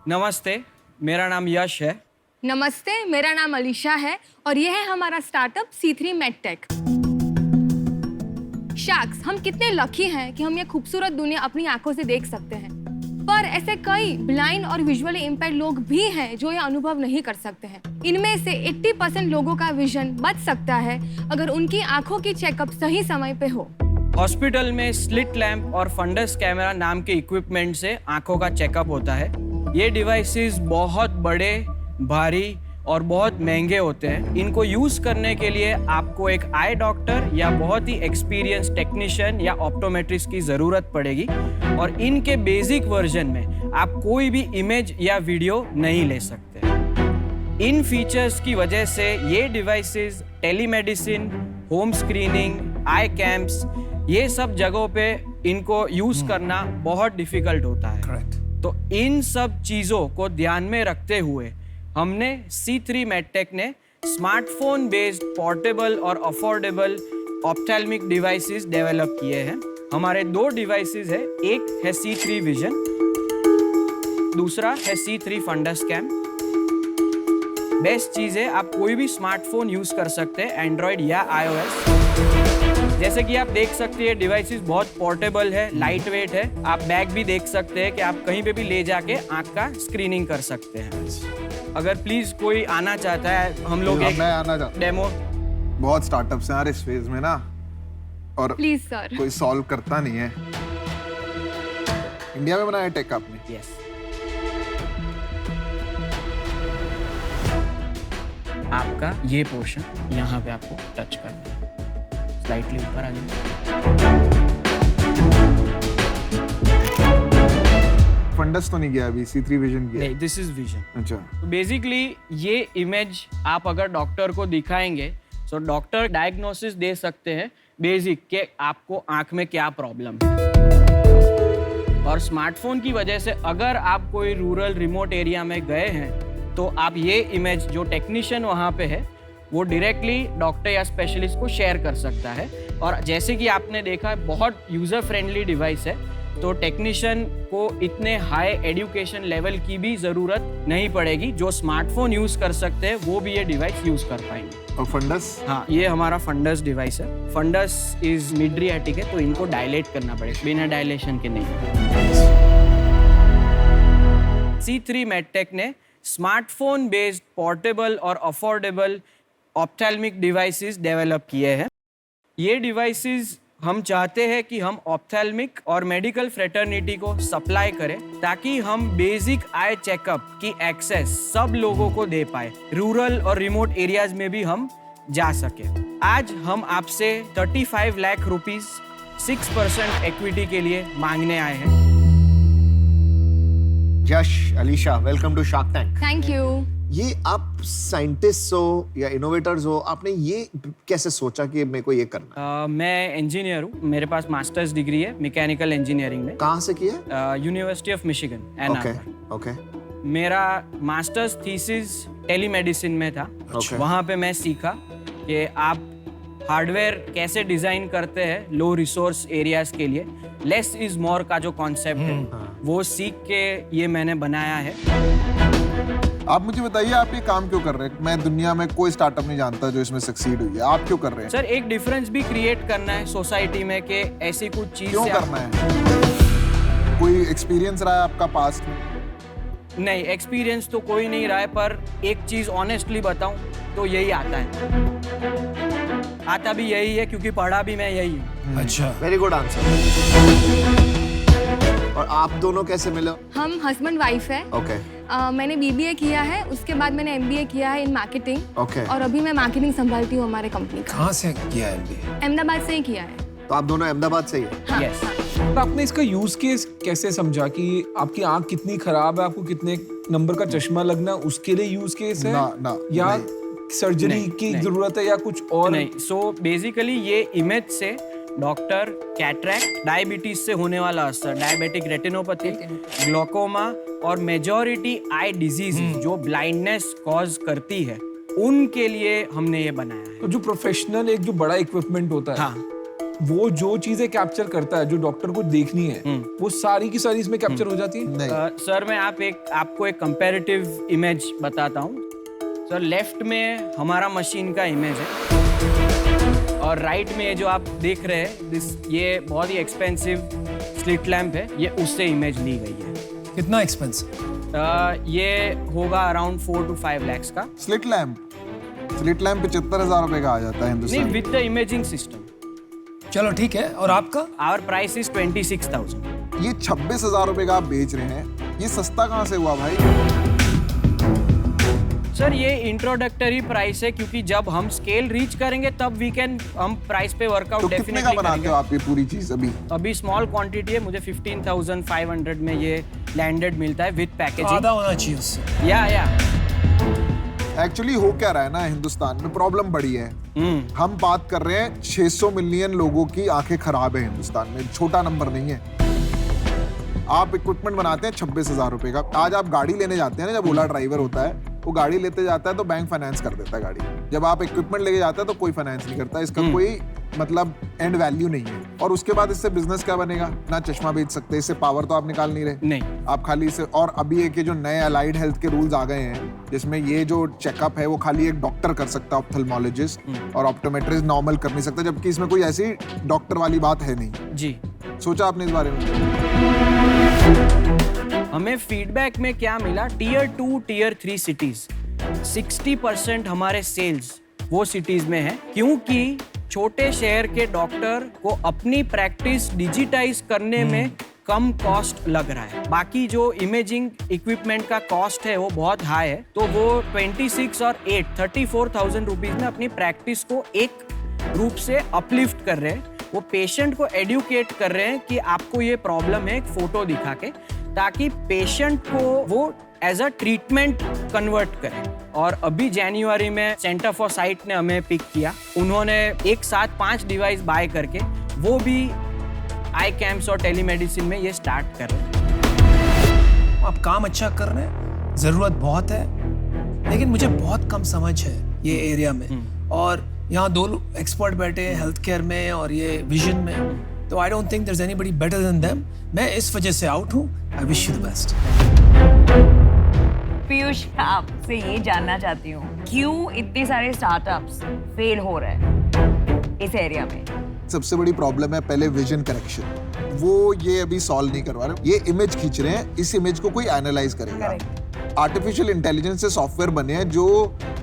नमस्ते, मेरा नाम यश है। नमस्ते, मेरा नाम अलीशा है और यह है हमारा स्टार्टअप C3 मेडटेक। शाक्स, हम कितने लकी हैं कि हम ये खूबसूरत दुनिया अपनी आंखों से देख सकते हैं। पर ऐसे कई ब्लाइंड और विजुअली इम्पेयर्ड लोग भी हैं जो ये अनुभव नहीं कर सकते हैं। इनमें से 80% लोगों का विजन बच सकता है अगर उनकी आंखों की चेकअप सही समय पे हो। हॉस्पिटल में स्लिट लैंप और फंडस कैमरा नाम के इक्विपमेंट से आंखों का चेकअप होता है। ये डिवाइसेस बहुत बड़े, भारी और बहुत महंगे होते हैं। इनको यूज करने के लिए आपको एक आई डॉक्टर या बहुत ही एक्सपीरियंस टेक्नीशियन या ऑप्टोमेट्रिस्ट की जरूरत पड़ेगी और इनके बेसिक वर्जन में आप कोई भी इमेज या वीडियो नहीं ले सकते। इन फीचर्स की वजह से ये डिवाइसेस टेलीमेडिसिन, होम स्क्रीनिंग, आई कैंप्स, ये सब जगहों पे इनको यूज करना बहुत डिफिकल्ट होता है। Correct. तो इन सब चीज़ों को ध्यान में रखते हुए हमने C3 मेडटेक ने स्मार्टफोन बेस्ड पोर्टेबल और अफोर्डेबल ऑप्थेल्मिक डिवाइसेस डेवलप किए हैं। हमारे 2 डिवाइसेस है, एक है C3 विजन, दूसरा है C3 फंडस कैम। बेस्ट चीज़ है, आप कोई भी स्मार्टफोन यूज कर सकते हैं, एंड्रॉयड या iOS। जैसे कि आप देख सकते हैं डिवाइसेस बहुत पोर्टेबल है, लाइट वेट है। आप बैग भी देख सकते हैं कि आप कहीं पे भी ले जाके आंख का स्क्रीनिंग कर सकते हैं। अगर प्लीज कोई आना चाहता है, हम लोग एक मैं आना चाहता डेमो। बहुत स्टार्टअप्स हैं यार इस फेज में ना, और प्लीज सर। कोई सॉल्व करता नहीं है। इंडिया में बनाया टेक आपने? यस, आपका ये पोर्शन यहाँ पे आपको टच करना है, स्लाइटली ऊपर आ जाए। फंडस तो नहीं गया अभी, C3 विजन गया? नहीं, दिस इज विजन। अच्छा, तो बेसिकली ये इमेज आप अगर डॉक्टर को दिखाएंगे तो डॉक्टर डायग्नोसिस दे सकते हैं बेसिक के आपको आंख में क्या प्रॉब्लम है। और स्मार्टफोन की वजह से अगर आप कोई रूरल रिमोट एरिया में गए हैं तो आप ये इमेज जो टेक्नीशियन वहाँ पे है वो डायरेक्टली डॉक्टर या स्पेशलिस्ट को शेयर कर सकता है। और जैसे कि आपने देखा बहुत यूज़र फ्रेंडली डिवाइस है, तो टेक्नीशियन को इतने हाई एजुकेशन लेवल की भी ज़रूरत नहीं पड़ेगी। जो स्मार्टफोन यूज़ कर सकते हैं वो भी ये डिवाइस यूज़ कर पाएंगे। और फंडस? हाँ, ये हमारा फंडस डिवाइस है। फंडस इज मिडरियाटिक है, तो इनको डायलेट करना पड़ेगा, बिना डायलेशन के नहीं। C3 मेडटेक ने स्मार्टफोन बेस्ड पोर्टेबल और अफोर्डेबल ऑप्थेल्मिक डिवाइसेस डेवलप किए हैं। ये डिवाइसेस हम चाहते हैं कि हम ऑप्थेल्मिक और मेडिकल फ्रेटर्निटी को सप्लाई करें ताकि हम बेसिक आई चेकअप की एक्सेस सब लोगों को दे पाए, रूरल और रिमोट एरियाज में भी हम जा सके। आज हम आपसे 35 लाख रुपीस 6% इक्विटी के लिए मांगने आए हैं। Yash, Alisha, welcome to Shark Tank. Thank you. ये आप साइंटिस्ट हो या इनोवेटर्स हो, आपने ये कैसे सोचा कि मेरे को ये करना है? मैं इंजीनियर हूँ, मेरे पास मास्टर्स डिग्री है मैकेनिकल इंजीनियरिंग में। कहाँ से किया? यूनिवर्सिटी ऑफ मिशिगन, एन ओके आर। ओके। मेरा मास्टर्स थीसिस टेलीमेडिसिन में था। वहाँ पे मैं सीखा कि आप हार्डवेयर कैसे डिजाइन करते हैं लो रिसोर्स एरियाज के लिए। लेस इज मोर का जो कॉन्सेप्ट है वो सीख के ये मैंने बनाया है। आप मुझे बताइए, आप ये काम क्यों कर रहे हैं? मैं दुनिया में कोई स्टार्टअप नहीं जानता जो इसमें सक्सीड हुई है। आप क्यों कर रहे हैं? सर, एक डिफरेंस भी क्रिएट करना है सोसाइटी में कि ऐसी कुछ चीज क्यों से करना है? कोई एक्सपीरियंस रहा है आपका पास्ट में? नहीं, एक्सपीरियंस तो कोई नहीं रहा है, पर एक चीज ऑनेस्टली बताऊं तो यही आता है। आता भी यही है क्योंकि पढ़ा भी मैं यही हूँ। अच्छा, वेरी गुड आंसर। और आप दोनों कैसे मिले? हम हस्बैंड वाइफ है। ओके मैंने BBA किया है, उसके बाद मैंने MBA किया है इन मार्केटिंग। ओके। और अभी मैं मार्केटिंग संभालती हूँ हमारे कंपनी का। कहाँ से किया है MBA? अहमदाबाद से ही किया है। तो आप दोनों अहमदाबाद से ही हैं? हाँ, Yes. हाँ। तो आपने इसका यूज केस कैसे समझा कि आपकी आंख कितनी खराब है, आपको कितने नंबर का चश्मा लगना है, उसके लिए यूज केस है ना, या सर्जरी नहीं, की नहीं। जरूरत है या कुछ और? नहीं, सो बेसिकली ये इमेज से डॉक्टर कैटरैक्ट, डायबिटीज से होने वाला असर, डायबिटिक रेटिनोपैथी, ग्लोकोमा और मेजॉरिटी आई डिजीज जो ब्लाइंडनेस कॉज करती है, उनके लिए हमने ये बनाया है। तो जो प्रोफेशनल एक जो बड़ा इक्विपमेंट होता है, हाँ, वो जो चीजें कैप्चर करता है जो डॉक्टर को देखनी है वो सारी की सारी इसमें कैप्चर हो जाती है। नहीं सर मैं आपको एक कंपैरेटिव इमेज बताता हूँ। सर लेफ्ट में हमारा मशीन का इमेज है और राइट में जो आप देख रहे हैं ये बहुत ही एक्सपेंसिव स्लिट लैम्प है, ये उससे इमेज ली गई है। कितना एक्सपेंसिव? ये होगा अराउंड 4 to 5 lakhs का। स्लिट लैम्प 75,000 रुपए का आ जाता है नहीं, Hindustan. With the imaging system. चलो ठीक है, और आपका? Our price is 26,000। ये 26,000 रुपए का आप बेच रहे हैं, ये सस्ता कहाँ से हुआ भाई? सर ये इंट्रोडक्टरी प्राइस है क्योंकि जब हम स्केल रीच करेंगे तब हम प्राइस पे वर्कआउट तो कितने का डेफिनेटली बनाते करेंगे। हो आप ये पूरी चीज अभी? अभी स्मॉल क्वांटिटी है, मुझे 15,500 में ये लैंडेड मिलता है विद तो पैकेजिंग। आधा होना चाहिए उससे। या एक्चुअली हो क्या रहा है ना, हिंदुस्तान में प्रॉब्लम बड़ी है। हम बात कर रहे हैं 600 मिलियन लोगों की आंखें खराब है हिंदुस्तान में, छोटा नंबर नहीं है। आप इक्विपमेंट बनाते हैं 26,000 रुपए का। आज आप गाड़ी लेने जाते हैं ना, जब ओला ड्राइवर होता है वो गाड़ी लेते जाता है तो बैंक फाइनेंस कर देता है गाड़ी। जब आप इक्विपमेंट लेके जाते हैं तो कोई फाइनेंस नहीं करता, इसका कोई मतलब एंड वैल्यू नहीं है। और उसके बाद इससे बिजनेस क्या बनेगा? ना चश्मा बेच सकते, इससे पावर तो आप निकाल नहीं रहे। नहीं, आप खाली इसे, और अभी एक ये जो नए अलाइड हेल्थ के रूल्स आ गए हैं जिसमें ये जो चेकअप है वो खाली एक डॉक्टर कर सकता है, ऑप्थेल्मोलॉजिस्ट, और ऑप्टोमेट्रिस्ट नॉर्मल कर नहीं सकता, जबकि इसमें कोई ऐसी डॉक्टर वाली बात है नहीं। जी। सोचा आपने इस बारे में? हमें फीडबैक में क्या मिला, टीयर 2 टीयर 3 सिटीज 60% हमारे सेल्स वो सिटीज में है क्योंकि छोटे शहर के डॉक्टर को अपनी प्रैक्टिस डिजिटाइज करने में कम कॉस्ट लग रहा है। बाकी जो इमेजिंग इक्विपमेंट का कॉस्ट है वो बहुत हाई है, तो वो 26 और 8 34,000 रुपीज में अपनी प्रैक्टिस को एक रूप से अपलिफ्ट कर रहे हैं। वो पेशेंट को एडुकेट कर रहे हैं कि आपको ये प्रॉब्लम है, एक फोटो दिखा के, ताकि पेशेंट को वो एज अ ट्रीटमेंट कन्वर्ट करें। और अभी जनवरी में सेंटर फॉर साइट ने हमें पिक किया, उन्होंने एक साथ 5 डिवाइस बाय करके वो भी आई कैम्प्स और टेलीमेडिसिन में ये स्टार्ट कर रहे हैं। आप काम अच्छा कर रहे हैं, जरूरत बहुत है, लेकिन मुझे बहुत कम समझ है ये एरिया में। और यहाँ 2 एक्सपर्ट बैठे हैं हेल्थ केयर में और ये विजन में, तो I don't think there is anybody better than them. मैं इस वजह से आउट हूँ। I wish you the best. Piyush, आपसे ये जानना चाहती हूँ, क्यों इतने सारे स्टार्टअप्स फेल हो रहे हैं इस एरिया में? सबसे बड़ी प्रॉब्लम है पहले विजन करेक्शन, वो ये अभी सॉल्व नहीं करवा रहे। ये इमेज खींच रहे हैं, इस इमेज को कोई एनालाइज करेगा। आर्टिफिशियल इंटेलिजेंस से सॉफ्टवेयर बने हैं जो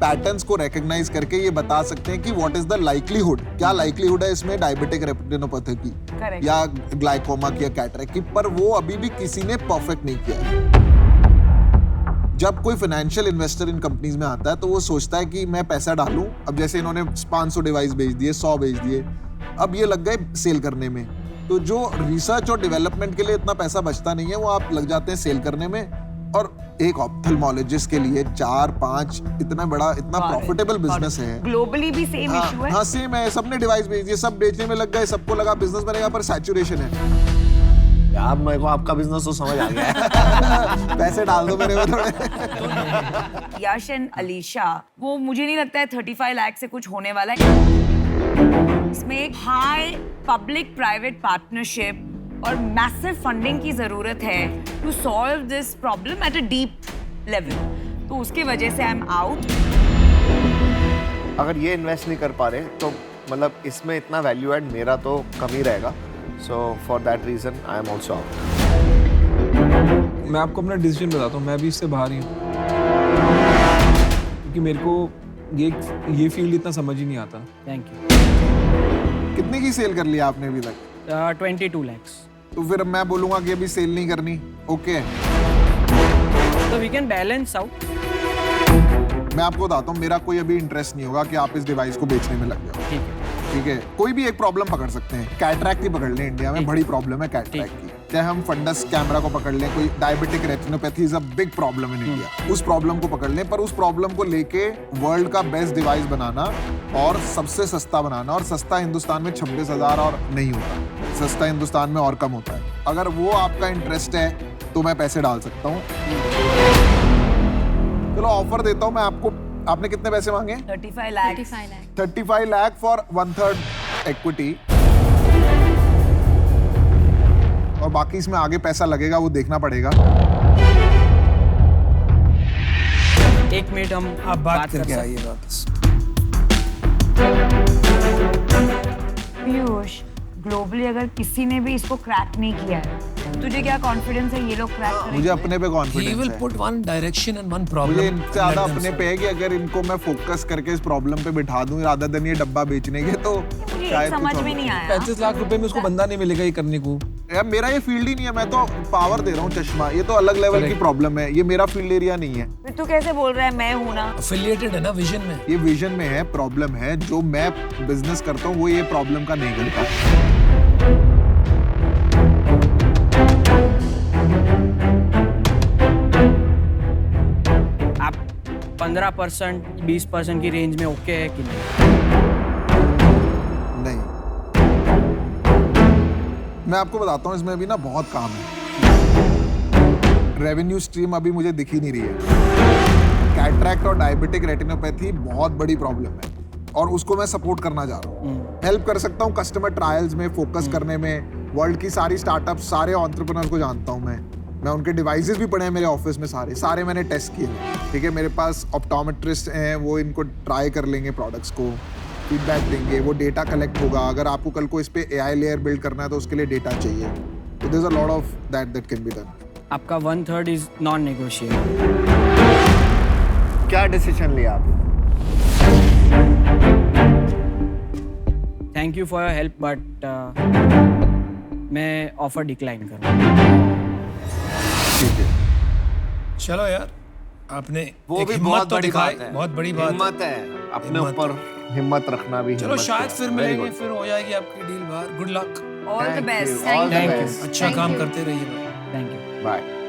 पैटर्न्स को रिकॉग्नाइज करके ये बता सकते हैं कि व्हाट इज द लाइक्लीहुड, क्या लाइक्लीहुड है इसमें डायबिटिक रेटिनोपैथी की या ग्लाइकोमा की या कैटरेक्ट की, पर वो अभी भी किसी ने परफेक्ट नहीं किया है। जब कोई फाइनेंशियल इन्वेस्टर इन कंपनीज में आता है तो वो सोचता है कि मैं पैसा डालूं। अब जैसे इन्होंने 500 डिवाइस बेच दिए, 100 बेच दिए, अब ये लग गए सेल करने में। तो जो रिसर्च और डेवलपमेंट के लिए इतना पैसा बचता नहीं है, वो आप लग जाते हैं सेल करने में। और एक ऑप्थेल्मोलॉजिस्ट के लिए 4-5 इतना बड़ा, इतना प्रॉफिटेबल बिजनेस है। ग्लोबली भी सेम इशू है। हाँ सेम है, सबने डिवाइस बेच दिए, सब बेचने में लग गए, सबको लगा बिजनेस बनेगा, पर सैचुरेशन है। यार मेरे को आपका बिजनेस तो समझ आ गया है। पैसे डाल दो मेरे में थोड़े। यश एंड अलीशा, वो मुझे नहीं लगता है 35 लाख से कुछ होने वाला है। इसमें एक हाई पब्लिक प्राइवेट पार्टनरशिप और मैसिव फंडिंग की जरूरत है to solve this problem at a deep level. तो उसके वजह से आई एम आउट। अगर ये इन्वेस्ट नहीं कर पा रहे तो मतलब इसमें इतना वैल्यू ऐड मेरा तो कम ही रहेगा। So for that reason I am also out. मैं आपको अपना डिसीजन बताता हूँ, मैं भी इससे बाहर ही हूँ क्योंकि मेरे को ये फील्ड इतना समझ ही नहीं आता। Thank you. कितने की सेल कर लिया आपने अभी तक? 22 lakhs। तो फिर मैं बोलूंगा कि अभी सेल नहीं करनी, ओके? तो वी कैन बैलेंस आउट। मैं आपको बताता हूँ, मेरा कोई अभी इंटरेस्ट नहीं होगा कि आप इस डिवाइस को बेचने में लग जाओ। ठीक है। ठीक है, कोई भी एक प्रॉब्लम पकड़ सकते हैं। कैटरैक्ट ही पकड़ लें, इंडिया में बड़ी प्रॉब्लम है कैटरैक्ट की। चाहे हम फंडस कैमरा को पकड़ लें, कोई diabetic retinopathy is a big problem in India, उस प्रॉब्लम को पकड़ लें। पर उस प्रॉब्लम को लेके वर्ल्ड का बेस्ट डिवाइस बनाना और सबसे सस्ता बनाना, और सस्ता हिंदुस्तान में 26,000 और नहीं होता, सस्ता हिंदुस्तान में और कम होता है। अगर वो आपका इंटरेस्ट है तो मैं पैसे डाल सकता हूँ। चलो ऑफर देता हूँ मैं आपको। आपने कितने पैसे मांगे? 35 लाख। 35 लाख। 35 लाख फॉर 1/3 equity बाकी इसमें आगे पैसा लगेगा वो देखना पड़ेगा। एक मिनट हम आप बात कर करके सकते आइए वापस। पीयूष, ग्लोबली अगर किसी ने भी इसको क्रैक नहीं किया है, तुझे क्या कॉन्फिडेंस है ये लोग क्रैक करेंगे? मुझे अपने पे He कॉन्फिडेंस will है। put one direction and one problem. मुझे इनसे ज्यादा and let them अपने पे है कि अगर इनको मैं फोकस करके इस प्रॉब्लम पे बिठा दूं रादर देन ये डब्बा बेचने के, तो मुझे एक शायद कुछ समझ और में हो। नहीं आया। 35 लाख रुपए में उसको बंदा नहीं मिलेगा ये करने को। यार मेरा ये फील्ड ही नहीं है, मैं तो पावर दे रहा हूँ चश्मा, ये तो अलग लेवल की प्रॉब्लम है, ये मेरा फील्ड एरिया नहीं है। फिर तू कैसे बोल रहा है मैं हूं ना? affiliated है ना विजन में। ये विजन में है, प्रॉब्लम है, जो मैं बिजनेस करता हूँ वो ये प्रॉब्लम का नहीं करता। आप 15% 20% की रेंज में ओके है कि नहीं? नहीं, मैं आपको बताता हूँ इसमें अभी ना बहुत काम है। रेवेन्यू स्ट्रीम अभी मुझे दिख ही नहीं रही है। कैटरैक्ट और डायबिटिक रेटिनोपैथी बहुत बड़ी प्रॉब्लम है और उसको मैं सपोर्ट करना चाह रहा हूँ। हेल्प कर सकता हूँ कस्टमर ट्रायल्स में, फोकस करने में। वर्ल्ड की सारी स्टार्टअप, सारे एंटरप्रेन्योर को जानता हूँ मैं उनके डिवाइसेस भी पड़े हैं मेरे ऑफिस में, सारे मैंने टेस्ट किए हैं। ठीक है, मेरे पास ऑप्टोमेट्रिस्ट हैं, वो इनको ट्राई कर लेंगे प्रोडक्ट्स को, फीडबैक देंगे, वो डेटा कलेक्ट होगा। अगर आपको कल को इस पे AI लेयर बिल्ड करना है तो उसके लिए डेटा चाहिए। तो there is a lot of that can be done. आपका 1/3 इज नॉन नेगोशिएबल। क्या डिसीजन लिया आपने? Thank you for your help but मैं ऑफर डिक्लाइन करूँगा। ठीक है, चलो यार, आपने वो एक भी हिम्मत बहुत तो बड़ी दिखाई, बात है। बहुत बड़ी बात है। हिम्मत है, अपने हिम्मत। ऊपर हिम्मत रखना भी। चलो हिम्मत शायद है। फिर Very मिलेंगे, good. फिर हो जाएगी आपकी डील बाहर। Good luck, all the Thank best. you. All the Thank you. best. अच्छा काम करते रहिए। Thank you. Bye.